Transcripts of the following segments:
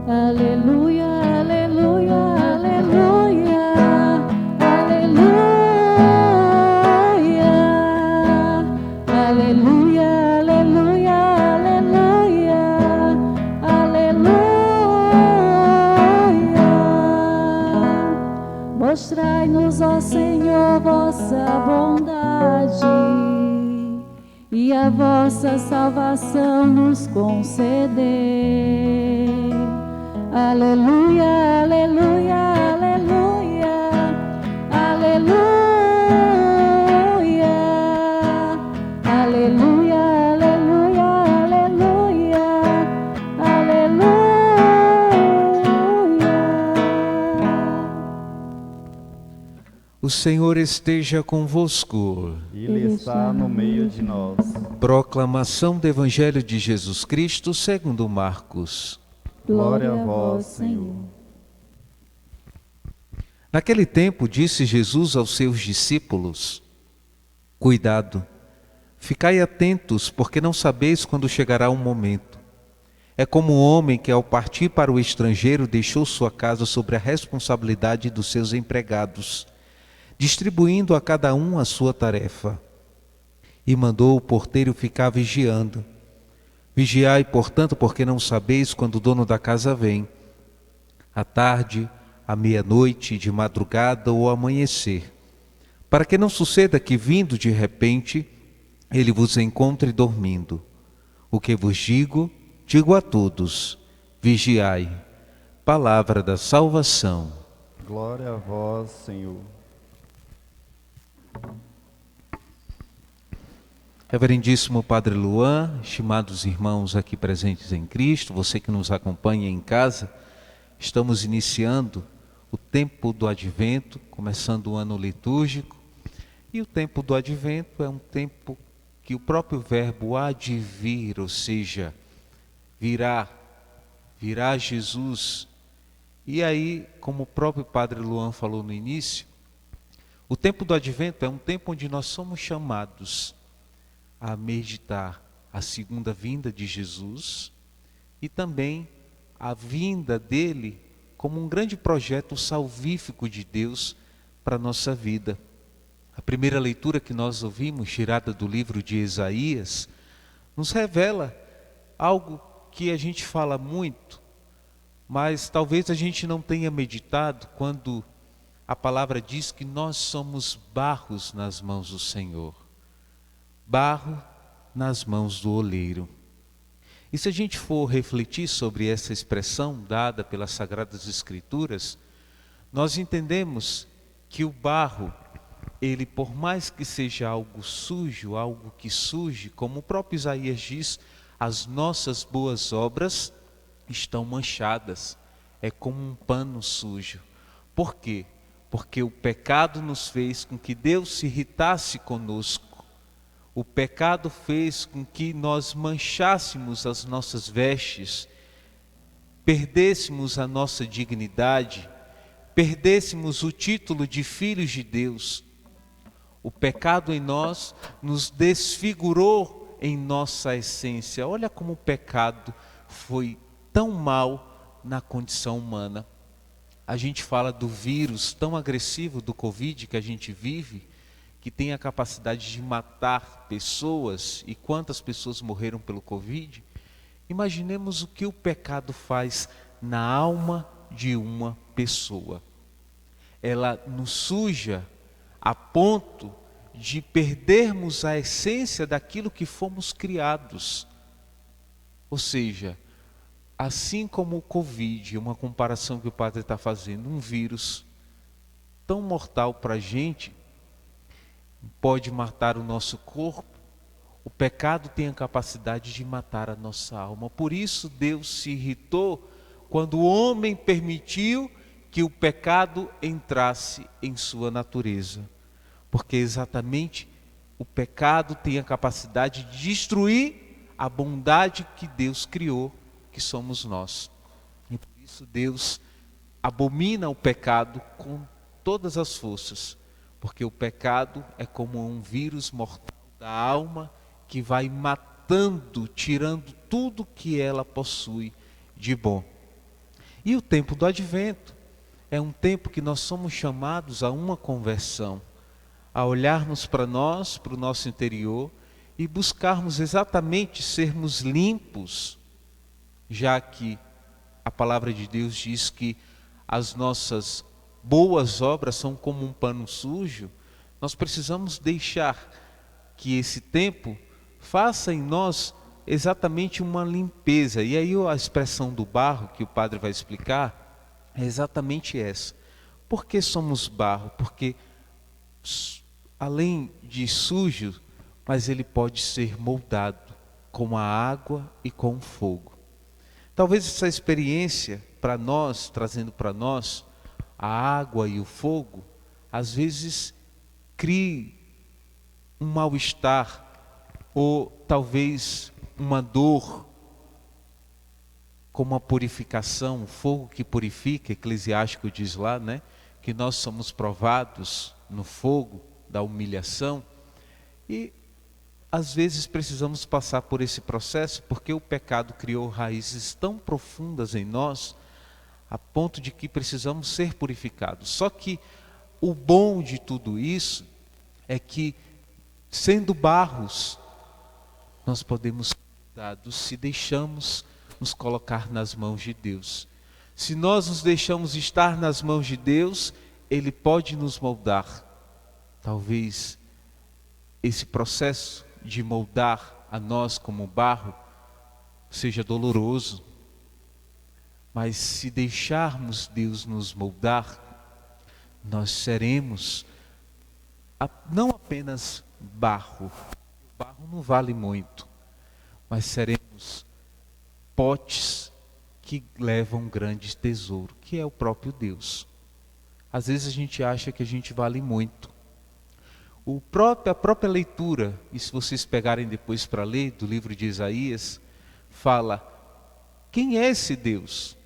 Aleluia, aleluia, aleluia, aleluia, aleluia, aleluia, aleluia, aleluia. Mostrai-nos, ó Senhor, vossa bondade e a vossa salvação nos conceder. Aleluia, aleluia, aleluia, aleluia, aleluia, aleluia, aleluia, aleluia. O Senhor esteja convosco. Ele está no meio de nós. Proclamação do Evangelho de Jesus Cristo segundo Marcos. Glória a vós, Senhor. Naquele tempo disse Jesus aos seus discípulos: Cuidado, ficai atentos, porque não sabeis quando chegará o momento. É como um homem que, ao partir para o estrangeiro, deixou sua casa sobre a responsabilidade dos seus empregados, distribuindo a cada um a sua tarefa. E mandou o porteiro ficar vigiando. Vigiai, portanto, porque não sabeis quando o dono da casa vem, à tarde, à meia-noite, de madrugada ou ao amanhecer, para que não suceda que, vindo de repente, ele vos encontre dormindo. O que vos digo, digo a todos: vigiai. Palavra da salvação. Glória a vós, Senhor. Reverendíssimo Padre Luan, estimados irmãos aqui presentes em Cristo, você que nos acompanha em casa, estamos iniciando o tempo do Advento, começando o ano litúrgico, e o tempo do Advento é um tempo que o próprio verbo há de vir, ou seja, virá Jesus. E aí, como o próprio Padre Luan falou no início, o tempo do Advento é um tempo onde nós somos chamados a meditar a segunda vinda de Jesus e também a vinda dele como um grande projeto salvífico de Deus para a nossa vida. A primeira leitura que nós ouvimos, tirada do livro de Isaías, nos revela algo que a gente fala muito, mas talvez a gente não tenha meditado quando a palavra diz que nós somos barros nas mãos do Senhor. Barro nas mãos do oleiro. E se a gente for refletir sobre essa expressão dada pelas Sagradas Escrituras, nós entendemos que o barro, ele, por mais que seja algo sujo, algo que surge, como o próprio Isaías diz, as nossas boas obras estão manchadas, é como um pano sujo. Por quê? Porque o pecado nos fez com que Deus se irritasse conosco. O pecado fez com que nós manchássemos as nossas vestes, perdêssemos a nossa dignidade, perdêssemos o título de filhos de Deus. O pecado em nós nos desfigurou em nossa essência. Olha como o pecado foi tão mal na condição humana. A gente fala do vírus tão agressivo do Covid que a gente vive, que tem a capacidade de matar pessoas, e quantas pessoas morreram pelo Covid. Imaginemos o que o pecado faz na alma de uma pessoa. Ela nos suja a ponto de perdermos a essência daquilo que fomos criados. Ou seja, assim como o Covid, uma comparação que o padre está fazendo, um vírus tão mortal para a gente, pode matar o nosso corpo, o pecado tem a capacidade de matar a nossa alma. Por isso Deus se irritou quando o homem permitiu que o pecado entrasse em sua natureza. Porque exatamente o pecado tem a capacidade de destruir a bondade que Deus criou, que somos nós. E por isso Deus abomina o pecado com todas as forças. Porque o pecado é como um vírus mortal da alma que vai matando, tirando tudo que ela possui de bom. E o tempo do advento é um tempo que nós somos chamados a uma conversão, a olharmos para nós, para o nosso interior e buscarmos exatamente sermos limpos, já que a palavra de Deus diz que as nossas boas obras são como um pano sujo. Nós precisamos deixar que esse tempo faça em nós exatamente uma limpeza. E aí a expressão do barro que o padre vai explicar é exatamente essa. Por que somos barro? Porque além de sujo, mas ele pode ser moldado com a água e com o fogo. Talvez essa experiência para nós, trazendo para nós a água e o fogo, às vezes crie um mal-estar ou talvez uma dor, como a purificação, o fogo que purifica. Eclesiástico diz lá, né, que nós somos provados no fogo da humilhação, e às vezes precisamos passar por esse processo porque o pecado criou raízes tão profundas em nós, a ponto de que precisamos ser purificados. Só que o bom de tudo isso é que, sendo barros, nós podemos ser mudados se deixamos nos colocar nas mãos de Deus. Se nós nos deixamos estar nas mãos de Deus, Ele pode nos moldar. Talvez esse processo de moldar a nós como barro seja doloroso, mas se deixarmos Deus nos moldar, nós seremos não apenas barro. O barro não vale muito, mas seremos potes que levam um grande tesouro, que é o próprio Deus. Às vezes a gente acha que a gente vale muito. A própria leitura, e se vocês pegarem depois para ler, do livro de Isaías, fala: quem é esse Deus?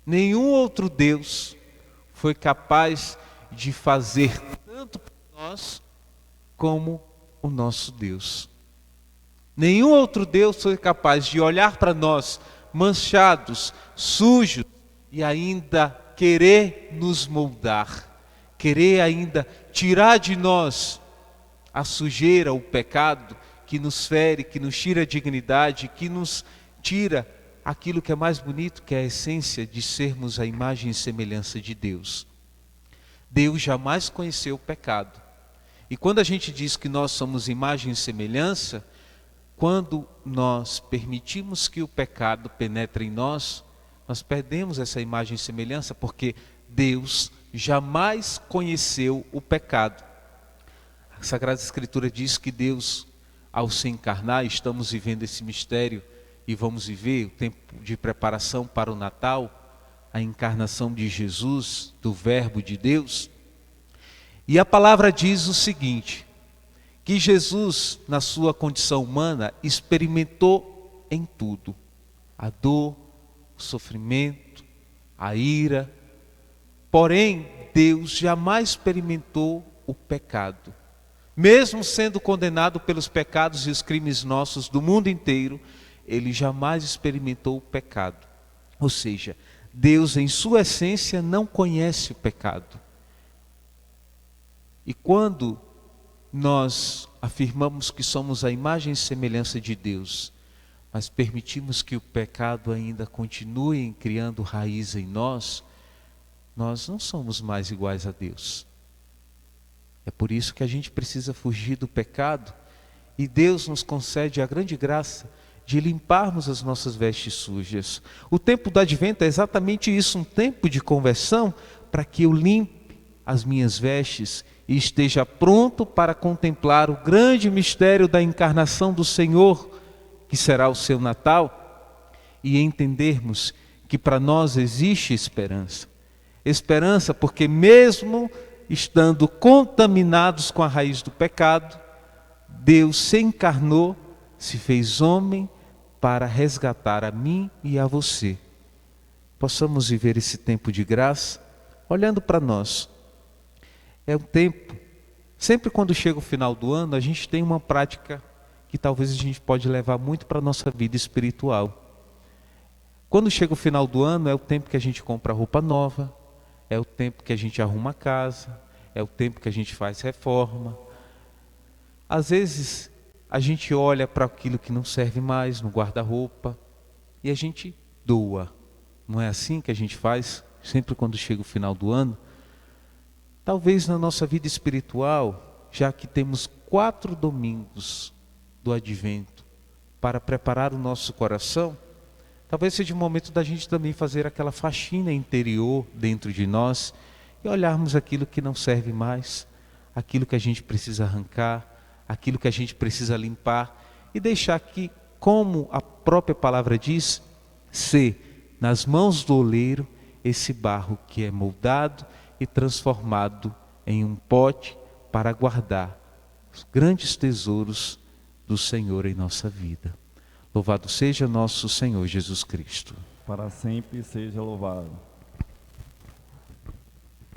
Nenhum outro Deus foi capaz de fazer tanto por nós como o nosso Deus. Nenhum outro Deus foi capaz de olhar para nós manchados, sujos, e ainda querer nos moldar, querer ainda tirar de nós a sujeira, o pecado que nos fere, que nos tira a dignidade, que nos tira aquilo que é mais bonito, que é a essência de sermos a imagem e semelhança de Deus. Deus jamais conheceu o pecado. E quando a gente diz que nós somos imagem e semelhança, quando nós permitimos que o pecado penetre em nós, nós perdemos essa imagem e semelhança, porque Deus jamais conheceu o pecado. A Sagrada Escritura diz que Deus, ao se encarnar, estamos vivendo esse mistério e vamos viver o tempo de preparação para o Natal, a encarnação de Jesus, do Verbo de Deus. E a palavra diz o seguinte, que Jesus, na sua condição humana, experimentou em tudo: a dor, o sofrimento, a ira. Porém, Deus jamais experimentou o pecado. Mesmo sendo condenado pelos pecados e os crimes nossos do mundo inteiro, Ele jamais experimentou o pecado. Ou seja, Deus em sua essência não conhece o pecado. E quando nós afirmamos que somos a imagem e semelhança de Deus, mas permitimos que o pecado ainda continue criando raiz em nós, nós não somos mais iguais a Deus. É por isso que a gente precisa fugir do pecado, e Deus nos concede a grande graça de limparmos as nossas vestes sujas. O tempo do advento é exatamente isso, um tempo de conversão, para que eu limpe as minhas vestes e esteja pronto para contemplar o grande mistério da encarnação do Senhor, que será o seu Natal, e entendermos que para nós existe esperança. Esperança porque mesmo estando contaminados com a raiz do pecado, Deus se encarnou, se fez homem para resgatar a mim e a você. Possamos viver esse tempo de graça, olhando para nós. É um tempo, sempre quando chega o final do ano, a gente tem uma prática que talvez a gente pode levar muito para a nossa vida espiritual. quando chega o final do ano, é o tempo que a gente compra roupa nova, é o tempo que a gente arruma a casa, é o tempo que a gente faz reforma. Às vezes, a gente olha para aquilo que não serve mais no guarda-roupa e a gente doa. Não é assim que a gente faz sempre quando chega o final do ano? Talvez na nossa vida espiritual, já que temos 4 domingos do Advento para preparar o nosso coração, talvez seja o momento da gente também fazer aquela faxina interior dentro de nós e olharmos aquilo que não serve mais, aquilo que a gente precisa arrancar, aquilo que a gente precisa limpar e deixar que, como a própria palavra diz, ser nas mãos do oleiro esse barro que é moldado e transformado em um pote para guardar os grandes tesouros do Senhor em nossa vida. Louvado seja nosso Senhor Jesus Cristo. Para sempre seja louvado.